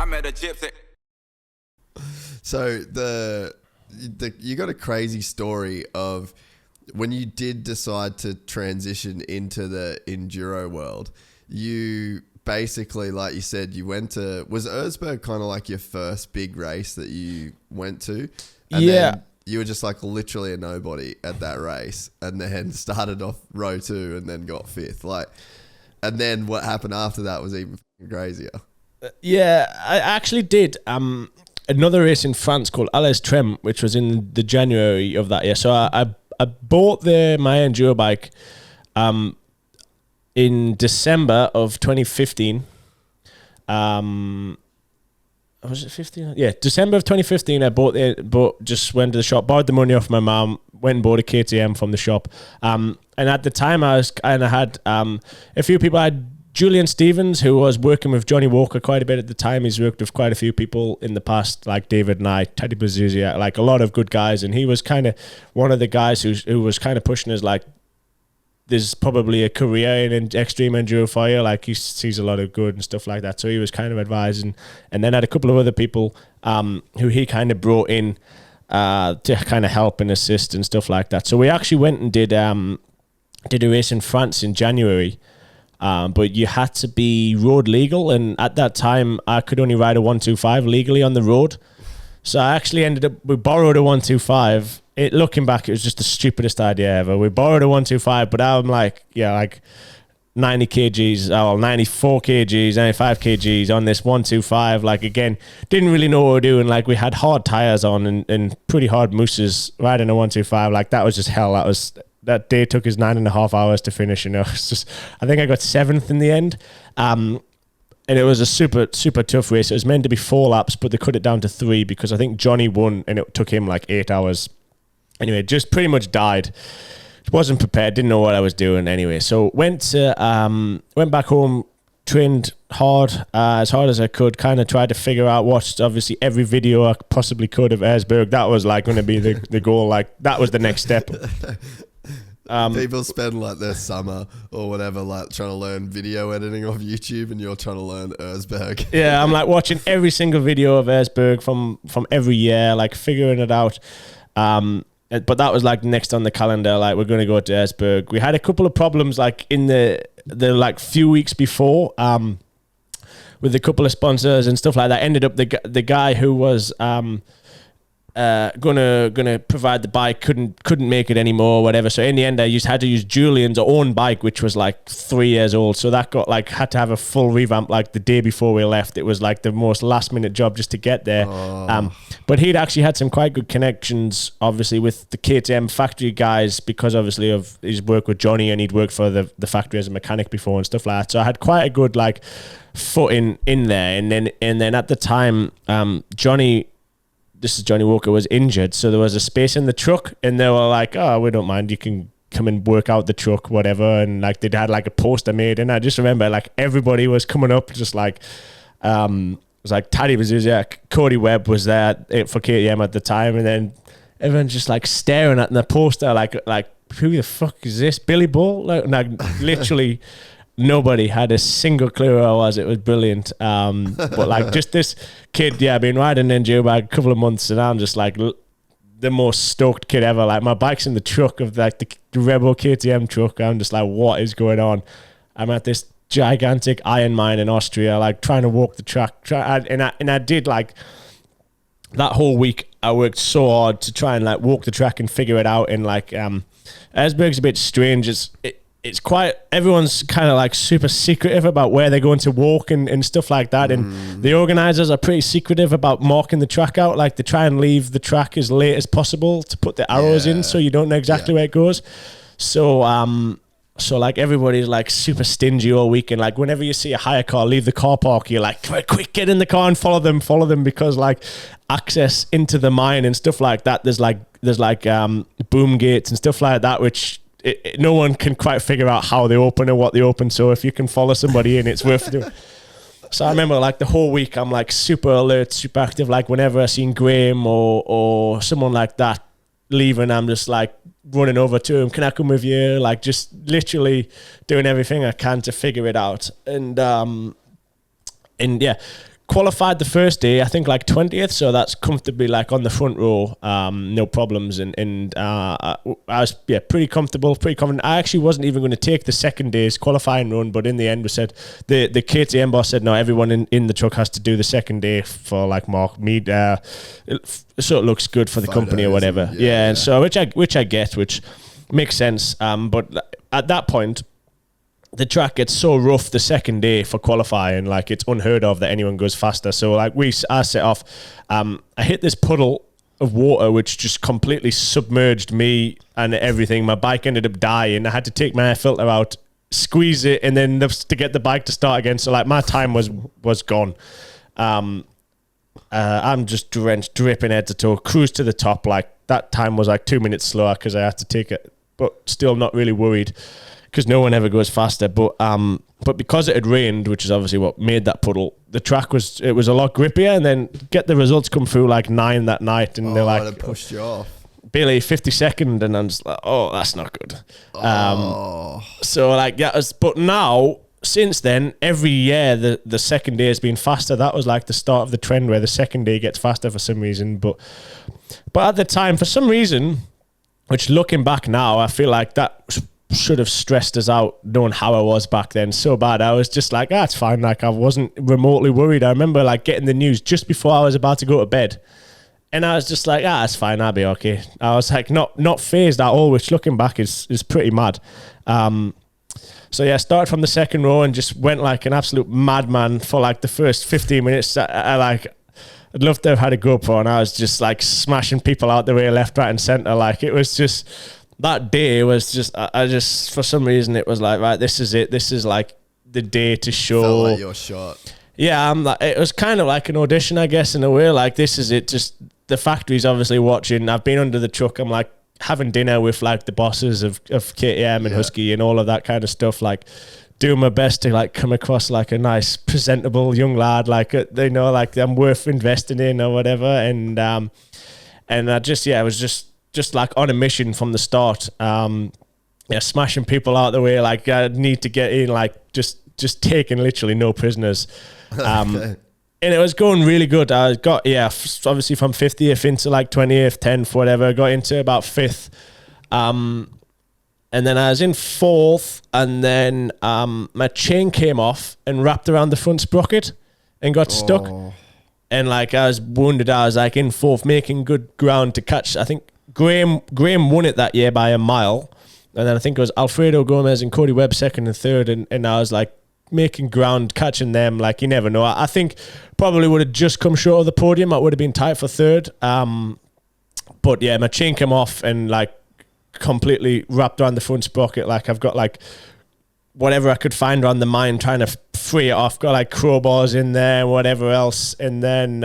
I met a Gypsy. So you got a crazy story of when you did decide to transition into the enduro world. You basically, like you said, you went to, was Erzberg kind of like your first big race that you went to? And then you were just like literally a nobody at that race, and then started off row 2 and then got 5th. Like, and then what happened after that was even crazier. Yeah, I actually did another race in France called Alès Trem, which was in the January of that year. So I bought my enduro bike in December of 2015. Was it 15? Yeah, December of 2015. I just went to the shop, borrowed the money off my mum, went and bought a KTM from the shop. And at the time, I had a few people. I had Julian Stevens, who was working with Johnny Walker quite a bit at the time. He's worked with quite a few people in the past, like David and I, Teddy Bazuzia, like a lot of good guys. And he was kind of one of the guys who was kind of pushing us, like, there's probably a career in extreme enduro for you. Like, he sees a lot of good and stuff like that. So he was kind of advising. And then had a couple of other people who he kind of brought in to kind of help and assist and stuff like that. So we actually went and did a race in France in January. But you had to be road legal, and at that time I could only ride a 125 legally on the road. So I actually we borrowed a 125. Looking back, it was just the stupidest idea ever. We borrowed a 125, but I'm like 90 kgs, 94 kgs, 95 kgs on this 125. Like, again, didn't really know what we were doing. Like, we had hard tires on and pretty hard mousses riding a 125. Like, that was just hell. That day took us 9.5 hours to finish, you know. It's just, I think I got 7th in the end. And it was a super, super tough race. It was meant to be 4 laps, but they cut it down to 3 because I think Johnny won and it took him like 8 hours. Anyway, just pretty much died. Wasn't prepared, didn't know what I was doing anyway. So went back home, trained hard, as hard as I could, kind of tried to figure out, watched obviously every video I possibly could of Erzberg. That was like going to be the goal. Like, that was the next step. People spend like their summer or whatever like trying to learn video editing off YouTube, and you're trying to learn Erzberg. Yeah, I'm like watching every single video of Erzberg from every year, like figuring it out. But that was like next on the calendar, like we're going to go to Erzberg. We had a couple of problems like in the like few weeks before with a couple of sponsors and stuff like that. Ended up the guy who was gonna provide the bike couldn't make it anymore, whatever. So in the end, I had to use Julian's own bike, which was like 3 years old. So that got like had to have a full revamp like the day before we left. It was like the most last minute job just to get there. But he'd actually had some quite good connections, obviously, with the KTM factory guys because obviously of his work with Johnny, and he'd worked for the factory as a mechanic before and stuff like that. So I had quite a good like footing in there. And then at the time, Johnny Walker was injured, so there was a space in the truck, and they were like, "Oh, we don't mind. You can come and work out the truck, whatever." And like they had like a poster made, and I just remember like everybody was coming up, just like it was like Taddy Bazuzia, Cody Webb was there for KTM at the time, and then everyone just like staring at the poster, like who the fuck is this, Billy Bull? Like literally. Nobody had a single clue who I was. It was brilliant. But like just this kid, I've been riding an enduro bike a couple of months, and I'm just like the most stoked kid ever. Like my bike's in the truck of like the Rebel KTM truck. I'm just like, what is going on? I'm at this gigantic iron mine in Austria, like trying to walk the track. And I did like that whole week. I worked so hard to try and like walk the track and figure it out. And like Erzberg's a bit strange. It's quite, everyone's kind of like super secretive about where they're going to walk and stuff like that. And the organizers are pretty secretive about marking the track out. Like they try and leave the track as late as possible to put the arrows in so you don't know exactly where it goes. So like everybody's like super stingy all week. And like whenever you see a hire car leave the car park, you're like, quick, get in the car and follow them because like access into the mine and stuff like that, there's like boom gates and stuff like that, which no one can quite figure out how they open or what they open. So if you can follow somebody in, it's worth doing. So I remember like the whole week I'm like super alert, super active. Like whenever I seen Graham or someone like that leaving, I'm just like running over to him. Can I come with you? Like just literally doing everything I can to figure it out. And yeah, qualified the first day, I think like 20th, so that's comfortably like on the front row, no problems, and I was pretty comfortable, pretty confident. I actually wasn't even going to take the second day's qualifying run, but in the end we said, the KTM boss said, no, everyone in the truck has to do the second day for like Mark Mead, so it looks good for the company or whatever. And so which I get, which makes sense, but at that point the track gets so rough the second day for qualifying, like it's unheard of that anyone goes faster. So like I set off, I hit this puddle of water which just completely submerged me and everything. My bike ended up dying. I had to take my air filter out, squeeze it, and then to get the bike to start again. So like my time was gone. I'm just drenched, dripping head to toe, cruise to the top. Like that time was like 2 minutes slower because I had to take it, but still not really worried, because no one ever goes faster. But because it had rained, which is obviously what made that puddle, the track was a lot grippier. And then get the results come through like 9 that night, and they're like, it pushed you off. Barely 52nd, and I'm just like, oh, that's not good. So like, yeah, but now since then, every year the second day has been faster. That was like the start of the trend where the second day gets faster for some reason. But at the time, for some reason, which looking back now, I feel like that should have stressed us out, knowing how I was back then so bad. I was just like, it's fine. Like I wasn't remotely worried. I remember like getting the news just before I was about to go to bed, and I was just like, it's fine, I'll be okay. I was like not phased at all, which looking back is pretty mad. So yeah, started from the second row and just went like an absolute madman for like the first 15 minutes. I'd love to have had a GoPro, and I was just like smashing people out the way, left, right, and center. Like it was just, that day was just, I just, for some reason, it was like, right, this is it. This is like the day to show. Felt like your shot. Yeah, it was kind of like an audition, I guess, in a way. Like, this is it. Just the factory's obviously watching. I've been under the truck. I'm like having dinner with like the bosses of KTM and Husky and all of that kind of stuff. Like, doing my best to like come across like a nice, presentable young lad. Like, they know, like I'm worth investing in or whatever. And I just, I was just like on a mission from the start. Smashing people out the way. Like I need to get in, like just taking literally no prisoners. Okay. And it was going really good. I got, obviously from 50th into like 20th, 10th, whatever. Got into about 5th. And then I was in 4th, and then my chain came off and wrapped around the front sprocket and got stuck. And like I was wounded. I was like in 4th, making good ground to catch. I think Graham won it that year by a mile. And then I think it was Alfredo Gomez and Cody Webb 2nd and 3rd. And I was like making ground, catching them. Like, you never know. I think probably would have just come short of the podium. I would have been tight for 3rd. But yeah, my chain came off and like completely wrapped around the front sprocket. Like I've got like whatever I could find around the mine, trying to free it off. Got like crowbars in there, whatever else. And then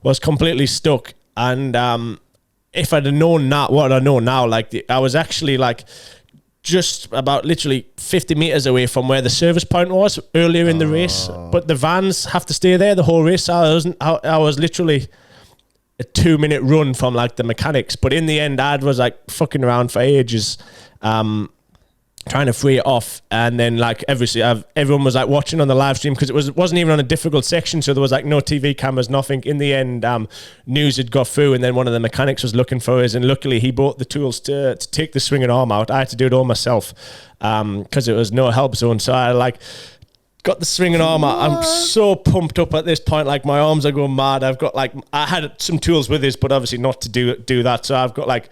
was completely stuck. And if I'd have known that, what I know now, like I was actually like just about literally 50 meters away from where the service point was earlier in the race, but the vans have to stay there the whole race. I was literally a 2-minute run from like the mechanics, but in the end, Dad was like fucking around for ages, trying to free it off. And then like everyone was like watching on the live stream, because it wasn't even on a difficult section, so there was like no TV cameras, nothing. In the end, news had got through, and then one of the mechanics was looking for us, and luckily he bought the tools to take the swinging arm out. I had to do it all myself because it was no help zone. So I like got the swinging arm out. I'm so pumped up at this point, like my arms are going mad. I've got like, I had some tools with us, but obviously not to do that. So I've got like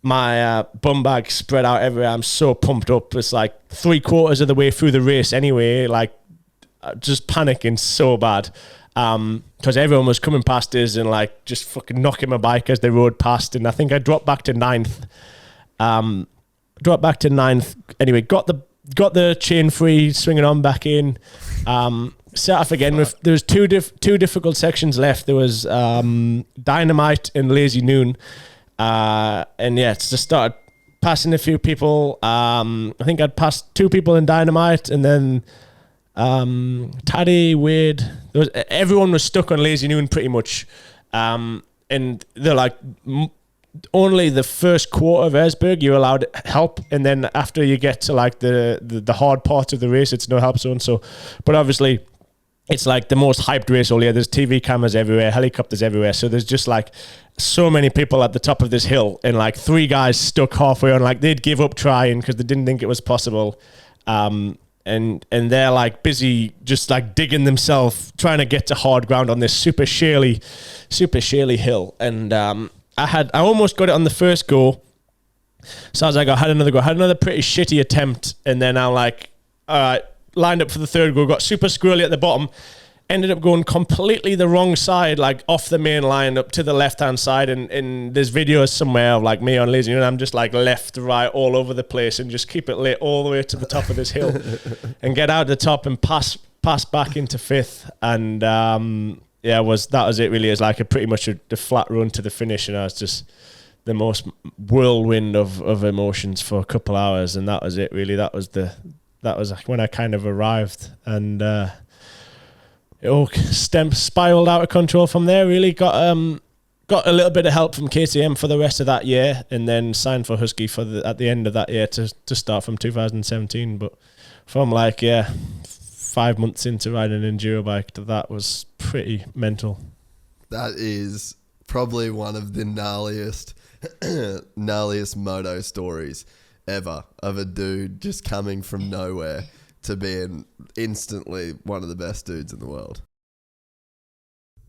my bum bag spread out everywhere. I'm so pumped up. It's like 3/4 of the way through the race anyway, like just panicking so bad because everyone was coming past us and like just fucking knocking my bike as they rode past. And I think I dropped back to 9th. Anyway, got the chain free, swinging on back in. Set off again. There was two difficult sections left. There was Dynamite and Lazy Noon. And yeah, just started passing a few people. I think I'd passed 2 people in Dynamite, and then Taddy, Wade. Everyone was stuck on Lazy Noon pretty much. And they're like, only the first quarter of Erzberg you're allowed help, and then after you get to like the hard part of the race, it's no help zone. So, but obviously it's like the most hyped race all year. There's TV cameras everywhere, helicopters everywhere. So there's just like so many people at the top of this hill, and like 3 guys stuck halfway on, like they'd give up trying because they didn't think it was possible. And they're like busy just like digging themselves, trying to get to hard ground on this super shaly hill. And I almost got it on the first go. So I was like, I had another pretty shitty attempt, and then I'm like, all right, lined up for the third go, got super squirrely at the bottom, ended up going completely the wrong side, like off the main line up to the left-hand side, and there's videos somewhere of like me on lazy, and I'm just like left, right, all over the place, and just keep it lit all the way to the top of this hill and get out the top and pass back into 5th. And that was it really. It's like pretty much the flat run to the finish, and I was just the most whirlwind of emotions for a couple hours, and that was it really. That was when I kind of arrived, and it all spiraled out of control from there. Really got a little bit of help from KTM for the rest of that year, and then signed for Husky at the end of that year to start from 2017. But from 5 months into riding an enduro bike, that was pretty mental. That is probably one of the gnarliest moto stories ever, of a dude just coming from nowhere to being instantly one of the best dudes in the world.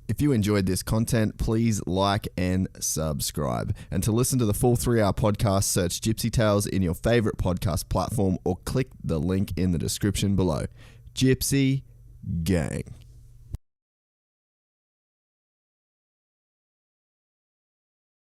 If you enjoyed this content, please like and subscribe. And to listen to the full 3-hour podcast, search Gypsy Tales in your favorite podcast platform or click the link in the description below. Gypsy Gang.